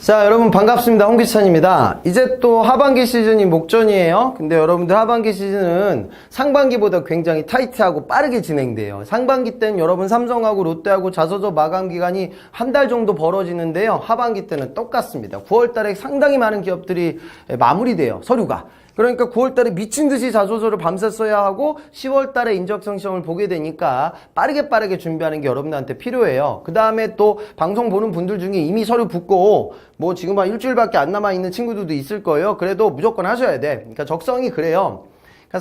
자, 여러분 반갑습니다. 홍기찬입니다. 이제 또 하반기 시즌이 목전이에요. 근데 여러분들 하반기 시즌은 상반기보다 굉장히 타이트하고 빠르게 진행돼요. 상반기 때는 여러분 삼성하고 롯데하고 자소서 마감 기간이 한 달 정도 벌어지는데요. 하반기 때는 똑같습니다. 9월 달에 상당히 많은 기업들이 마무리돼요. 서류가. 그러니까 9월 달에 미친 듯이 자소서를 밤새 써야 하고 10월 달에 인적성 시험을 보게 되니까 빠르게 준비하는 게 여러분들한테 필요해요. 그 다음에 또 방송 보는 분들 중에 이미 서류 붙고 뭐 지금 한 일주일밖에 안 남아있는 친구들도 있을 거예요. 그래도 무조건 하셔야 돼. 그러니까 적성이 그래요.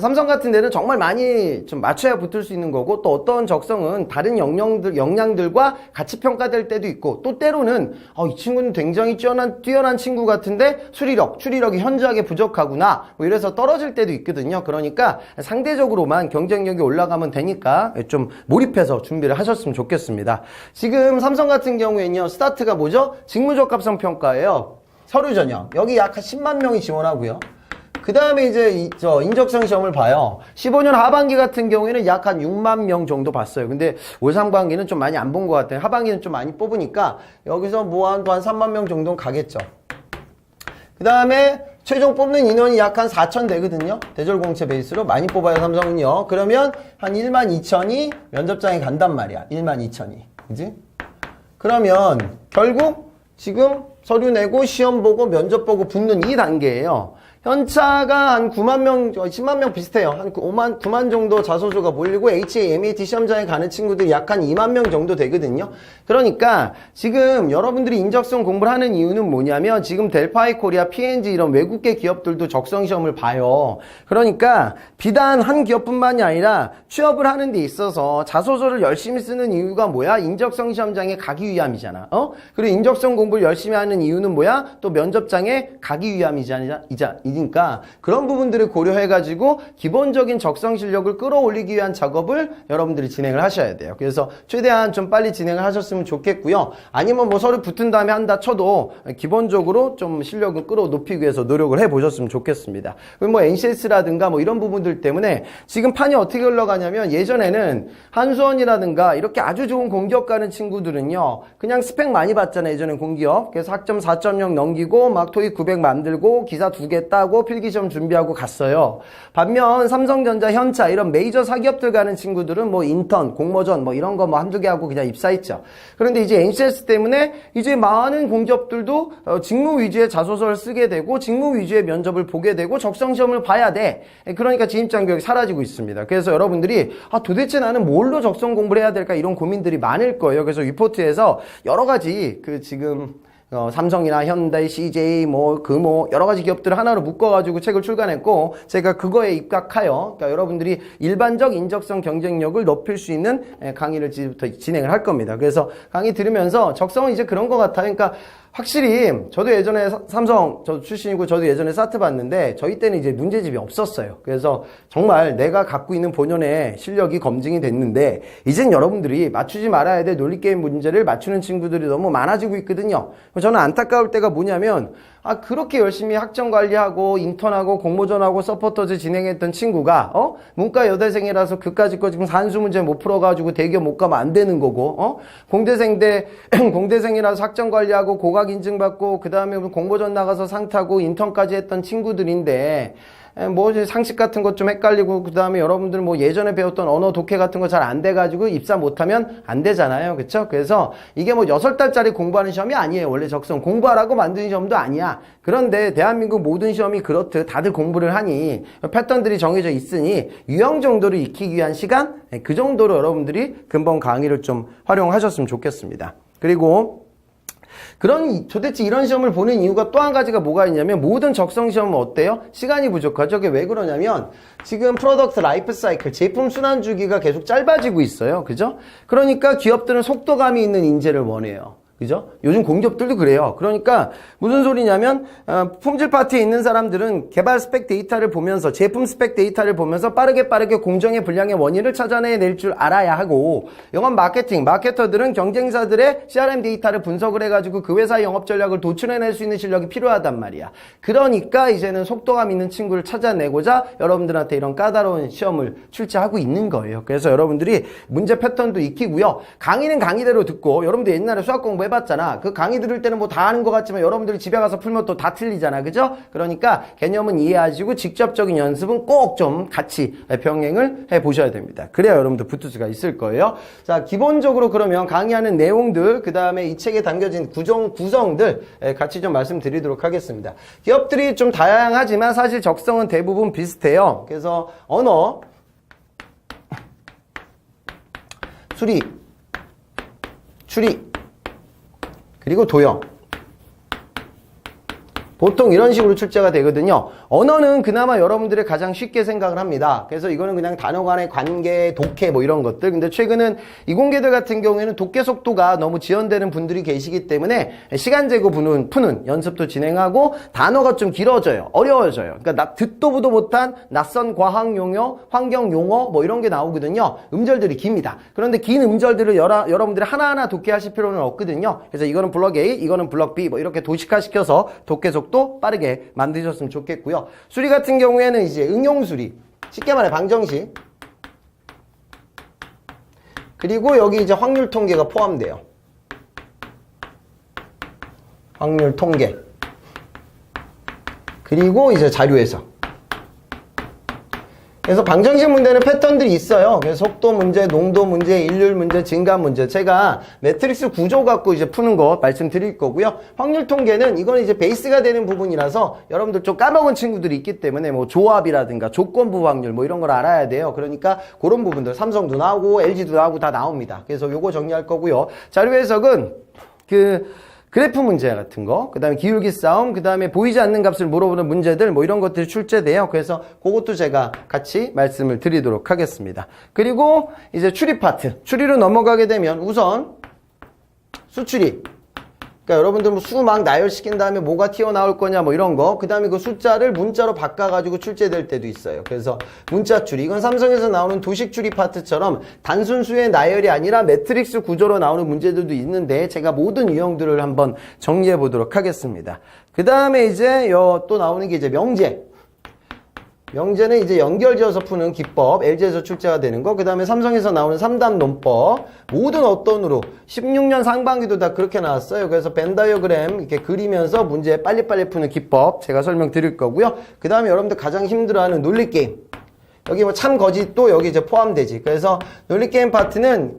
삼성 같은 데는 정말 많이 좀 맞춰야 붙을 수 있는 거고, 또 어떤 적성은 다른 역량들과 같이 평가될 때도 있고, 또 때로는 이 친구는 굉장히 뛰어난 친구 같은데 추리력이 현저하게 부족하구나 뭐 이래서 떨어질 때도 있거든요. 그러니까 상대적으로만 경쟁력이 올라가면 되니까 좀 몰입해서 준비를 하셨으면 좋겠습니다. 지금 삼성 같은 경우에는요, 스타트가 뭐죠? 직무적합성 평가예요. 서류 전형. 여기 약 한 10만 명이 지원하고요. 그 다음에 이제 인적성 시험을 봐요. 15년 하반기 같은 경우에는 약 한 6만 명 정도 봤어요. 근데 올 상반기는 좀 많이 안 본 것 같아요. 하반기는 좀 많이 뽑으니까 여기서 뭐 한 3만 명 정도는 가겠죠. 그 다음에 최종 뽑는 인원이 약 한 4천 되거든요. 대졸공채 베이스로 많이 뽑아요, 삼성은요. 그러면 한 1만 2천이 면접장에 간단 말이야. 1만 2천이. 그지? 그러면 결국 지금 서류 내고 시험 보고 면접 보고 붙는 이 단계예요. 현차가 한 9만 명, 10만 명 비슷해요. 한 9만 정도 자소서가 몰리고 HA, MAT 시험장에 가는 친구들이 약 한 2만 명 정도 되거든요. 그러니까 지금 여러분들이 인적성 공부를 하는 이유는 뭐냐면 지금 델파이 코리아, P&G 이런 외국계 기업들도 적성 시험을 봐요. 그러니까 비단 한 기업뿐만이 아니라 취업을 하는 데 있어서 자소서를 열심히 쓰는 이유가 뭐야? 인적성 시험장에 가기 위함이잖아. 그리고 인적성 공부를 열심히 하는 이유는 뭐야? 또 면접장에 가기 위함이니까 그런 부분들을 고려해가지고 기본적인 적성 실력을 끌어올리기 위한 작업을 여러분들이 진행을 하셔야 돼요. 그래서 최대한 좀 빨리 진행을 하셨으면 좋겠고요. 아니면 뭐 서류 붙은 다음에 한다 쳐도 기본적으로 좀 실력을 높이기 위해서 노력을 해보셨으면 좋겠습니다. 그리고 뭐 NCS라든가 뭐 이런 부분들 때문에 지금 판이 어떻게 흘러가냐면 예전에는 한수원이라든가 이렇게 아주 좋은 공기업 가는 친구들은요, 그냥 스펙 많이 봤잖아요. 예전엔 공기업. 그래서 학점 4.0 넘기고 막 토익 900 만들고 기사 2개 따고 필기시험 준비하고 갔어요. 반면 삼성전자, 현차 이런 메이저 사기업들 가는 친구들은 뭐 인턴, 공모전 뭐 이런 거 뭐 한두 개 하고 그냥 입사했죠. 그런데 이제 NCS 때문에 이제 많은 공기업들도 직무 위주의 자소서를 쓰게 되고 직무 위주의 면접을 보게 되고 적성시험을 봐야 돼. 그러니까 진입장 교육이 사라지고 있습니다. 그래서 여러분들이 도대체 나는 뭘로 적성 공부를 해야 될까 이런 고민들이 많을 거예요. 그래서 위포트에서 여러 가지 지금 삼성이나 현대, CJ, 금호 여러 가지 기업들을 하나로 묶어가지고 책을 출간했고 제가 그거에 입각하여 그러니까 여러분들이 일반적 인적성 경쟁력을 높일 수 있는 강의를 지금부터 진행을 할 겁니다. 그래서 강의 들으면서 적성은 이제 그런 것 같아요. 그러니까 확실히 저도 예전에 삼성 저도 출신이고 저도 예전에 사트 봤는데 저희 때는 이제 문제집이 없었어요. 그래서 정말 내가 갖고 있는 본연의 실력이 검증이 됐는데 이젠 여러분들이 맞추지 말아야 될 논리게임 문제를 맞추는 친구들이 너무 많아지고 있거든요. 저는 안타까울 때가 뭐냐면 그렇게 열심히 학점 관리하고 인턴하고 공모전하고 서포터즈 진행했던 친구가 문과 여대생이라서 그까짓 거 지금 산수 문제 못 풀어가지고 대기업 못 가면 안 되는 거고 공대생이라서 학점 관리하고 고각 인증받고 그 다음에 공모전 나가서 상 타고 인턴까지 했던 친구들인데 뭐 상식 같은 것 좀 헷갈리고 그 다음에 여러분들 뭐 예전에 배웠던 언어 독해 같은 거 잘 안 돼가지고 입사 못하면 안 되잖아요. 그쵸? 그래서 이게 뭐 6달짜리 공부하는 시험이 아니에요. 원래 적성 공부하라고 만든 시험도 아니야. 그런데 대한민국 모든 시험이 그렇듯 다들 공부를 하니 패턴들이 정해져 있으니 유형 정도를 익히기 위한 시간 그 정도로 여러분들이 근본 강의를 좀 활용하셨으면 좋겠습니다. 그리고 도대체 이런 시험을 보는 이유가 또 한 가지가 뭐가 있냐면 모든 적성 시험은 어때요? 시간이 부족하죠. 그게 왜 그러냐면 지금 프로덕트 라이프 사이클, 제품 순환 주기가 계속 짧아지고 있어요. 그죠? 그러니까 기업들은 속도감이 있는 인재를 원해요. 그죠? 요즘 공기업들도 그래요. 그러니까 무슨 소리냐면 품질 파트에 있는 사람들은 개발 스펙 데이터를 보면서 제품 스펙 데이터를 보면서 빠르게 공정의 불량의 원인을 찾아내낼 줄 알아야 하고 영업 마케터들은 경쟁사들의 CRM 데이터를 분석을 해가지고 그 회사의 영업 전략을 도출해낼 수 있는 실력이 필요하단 말이야. 그러니까 이제는 속도감 있는 친구를 찾아내고자 여러분들한테 이런 까다로운 시험을 출제하고 있는 거예요. 그래서 여러분들이 문제 패턴도 익히고요. 강의는 강의대로 듣고 여러분들 옛날에 수학 공부 해봤잖아. 그 강의 들을 때는 뭐 다 아는 것 같지만 여러분들이 집에 가서 풀면 또 다 틀리잖아. 그죠? 그러니까 개념은 이해하시고 직접적인 연습은 꼭 좀 같이 병행을 해보셔야 됩니다. 그래야 여러분들 붙을 수가 있을 거예요. 자, 기본적으로 그러면 강의하는 내용들, 그 다음에 이 책에 담겨진 구성들 같이 좀 말씀드리도록 하겠습니다. 기업들이 좀 다양하지만 사실 적성은 대부분 비슷해요. 그래서 언어, 수리, 추리, 그리고 도형. 보통 이런 식으로 출제가 되거든요. 언어는 그나마 여러분들이 가장 쉽게 생각을 합니다. 그래서 이거는 그냥 단어 간의 관계, 독해 뭐 이런 것들. 근데 최근은 이공계들 같은 경우에는 독해 속도가 너무 지연되는 분들이 계시기 때문에 시간 재고 푸는 연습도 진행하고 단어가 좀 길어져요. 어려워져요. 그러니까 듣도 보도 못한 낯선 과학 용어, 환경 용어 뭐 이런 게 나오거든요. 음절들이 깁니다. 그런데 긴 음절들을 여러분들이 하나하나 독해하실 필요는 없거든요. 그래서 이거는 블럭 A, 이거는 블럭 B 뭐 이렇게 도식화시켜서 독해 속도 빠르게 만드셨으면 좋겠고요. 수리 같은 경우에는 이제 응용수리, 쉽게 말해 방정식, 그리고 여기 이제 확률 통계가 포함돼요. 확률 통계, 그리고 이제 자료 해석. 그래서 방정식 문제는 패턴들이 있어요. 그래서 속도 문제, 농도 문제, 일률 문제, 증감 문제. 제가 매트릭스 구조 갖고 이제 푸는 거 말씀드릴 거고요. 확률 통계는 이건 이제 베이스가 되는 부분이라서 여러분들 좀 까먹은 친구들이 있기 때문에 뭐 조합이라든가 조건부 확률 뭐 이런 걸 알아야 돼요. 그러니까 그런 부분들 삼성도 나오고 LG도 나오고 다 나옵니다. 그래서 요거 정리할 거고요. 자료 해석은 그래프 문제 같은 거, 그 다음에 기울기 싸움, 그 다음에 보이지 않는 값을 물어보는 문제들, 뭐 이런 것들이 출제돼요. 그래서 그것도 제가 같이 말씀을 드리도록 하겠습니다. 그리고 이제 추리 파트. 추리로 넘어가게 되면 우선 수추리. 그러니까 여러분들 뭐 수 막 나열시킨 다음에 뭐가 튀어나올 거냐 뭐 이런 거. 그 다음에 그 숫자를 문자로 바꿔가지고 출제될 때도 있어요. 그래서 문자 추리. 이건 삼성에서 나오는 도식 추리 파트처럼 단순 수의 나열이 아니라 매트릭스 구조로 나오는 문제들도 있는데 제가 모든 유형들을 한번 정리해 보도록 하겠습니다. 그 다음에 이제 또 나오는 게 이제 명제. 명제는 이제 연결지어서 푸는 기법, LG에서 출제가 되는 거, 그 다음에 삼성에서 나오는 3답 논법, 모든 어떤으로 16년 상반기도 다 그렇게 나왔어요. 그래서 벤 다이어그램 이렇게 그리면서 문제 빨리빨리 푸는 기법 제가 설명드릴 거고요. 그 다음에 여러분들 가장 힘들어하는 논리게임. 여기 뭐 참 거짓도 여기 이제 포함되지. 그래서 논리게임 파트는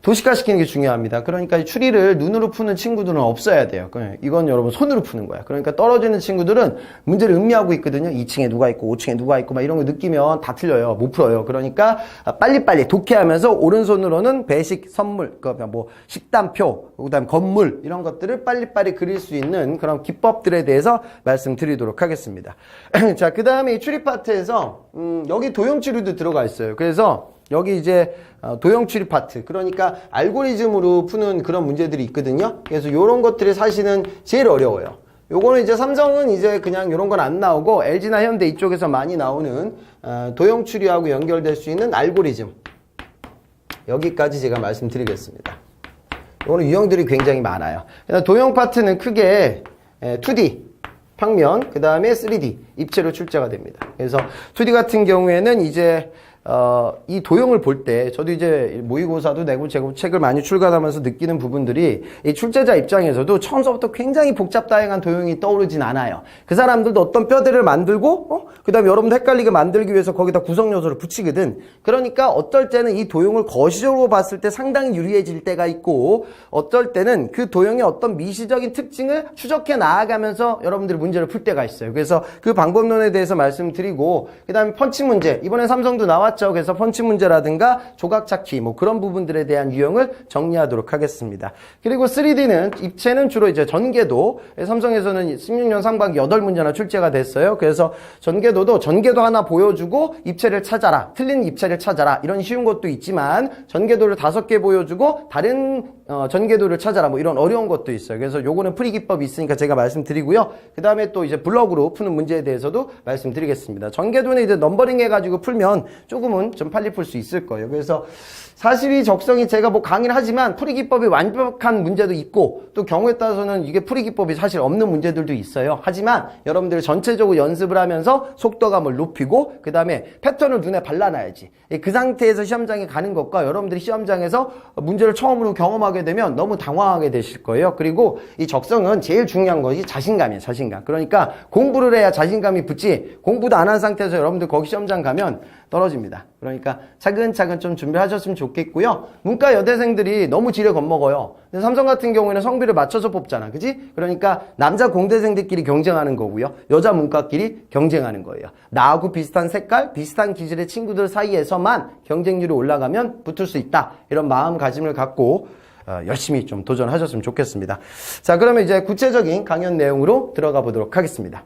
도식화시키는 게 중요합니다. 그러니까 이 추리를 눈으로 푸는 친구들은 없어야 돼요. 이건 여러분 손으로 푸는 거야. 그러니까 떨어지는 친구들은 문제를 음미하고 있거든요. 2층에 누가 있고 5층에 누가 있고 막 이런 거 느끼면 다 틀려요. 못 풀어요. 그러니까 빨리빨리 독해하면서 오른손으로는 배식, 선물, 뭐 식단표, 그다음 건물 이런 것들을 빨리빨리 그릴 수 있는 그런 기법들에 대해서 말씀드리도록 하겠습니다. 자, 그 다음에 이 추리 파트에서 여기 도형 추리도 들어가 있어요. 그래서 여기 이제 도형 추리 파트, 그러니까 알고리즘으로 푸는 그런 문제들이 있거든요. 그래서 이런 것들이 사실은 제일 어려워요. 요거는 이제 삼성은 이제 그냥 이런 건 안 나오고 LG나 현대 이쪽에서 많이 나오는 도형 추리하고 연결될 수 있는 알고리즘, 여기까지 제가 말씀드리겠습니다. 요거는 유형들이 굉장히 많아요. 도형 파트는 크게 2D 평면, 그 다음에 3D 입체로 출제가 됩니다. 그래서 2D 같은 경우에는 이제 이 도형을 볼 때 저도 이제 모의고사도 내고 제가 책을 많이 출간하면서 느끼는 부분들이 이 출제자 입장에서도 처음서부터 굉장히 복잡다양한 도형이 떠오르진 않아요. 그 사람들도 어떤 뼈대를 만들고 그 다음에 여러분들 헷갈리게 만들기 위해서 거기다 구성 요소를 붙이거든. 그러니까 어떨 때는 이 도형을 거시적으로 봤을 때 상당히 유리해질 때가 있고 어떨 때는 그 도형의 어떤 미시적인 특징을 추적해 나아가면서 여러분들이 문제를 풀 때가 있어요. 그래서 그 방법론에 대해서 말씀드리고 그 다음에 펀치 문제, 이번에 삼성도 나왔죠. 그래서 펀치 문제라든가 조각 찾기 뭐 그런 부분들에 대한 유형을 정리하도록 하겠습니다. 그리고 3D는 입체는 주로 이제 전개도, 삼성에서는 16년 상반기 8문제나 출제가 됐어요. 그래서 전개도 하나 보여주고 입체를 찾아라, 틀린 입체를 찾아라, 이런 쉬운 것도 있지만 전개도를 5개 보여주고 다른 전개도를 찾아라 뭐 이런 어려운 것도 있어요. 그래서 요거는 풀이 기법이 있으니까 제가 말씀드리고요. 그 다음에 또 이제 블럭으로 푸는 문제에 대해서도 말씀드리겠습니다. 전개도는 이제 넘버링 해가지고 풀면 조금 조금은 좀 빨리 풀 수 있을 거예요. 그래서 42 적성이 제가 뭐 강의를 하지만 풀이기법이 완벽한 문제도 있고 또 경우에 따라서는 이게 풀이기법이 사실 없는 문제들도 있어요. 하지만 여러분들 전체적으로 연습을 하면서 속도감을 높이고 그 다음에 패턴을 눈에 발라놔야지. 그 상태에서 시험장에 가는 것과 여러분들이 시험장에서 문제를 처음으로 경험하게 되면 너무 당황하게 되실 거예요. 그리고 이 적성은 제일 중요한 것이 자신감이에요. 자신감. 그러니까 공부를 해야 자신감이 붙지 공부도 안 한 상태에서 여러분들 거기 시험장 가면 떨어집니다. 그러니까 차근차근 좀 준비하셨으면 좋겠고요. 문과 여대생들이 너무 지레 겁먹어요. 근데 삼성 같은 경우에는 성비를 맞춰서 뽑잖아. 그지? 그러니까 남자 공대생들끼리 경쟁하는 거고요. 여자 문과끼리 경쟁하는 거예요. 나하고 비슷한 색깔, 비슷한 기질의 친구들 사이에서만 경쟁률이 올라가면 붙을 수 있다. 이런 마음가짐을 갖고 열심히 좀 도전하셨으면 좋겠습니다. 자, 그러면 이제 구체적인 강연 내용으로 들어가 보도록 하겠습니다.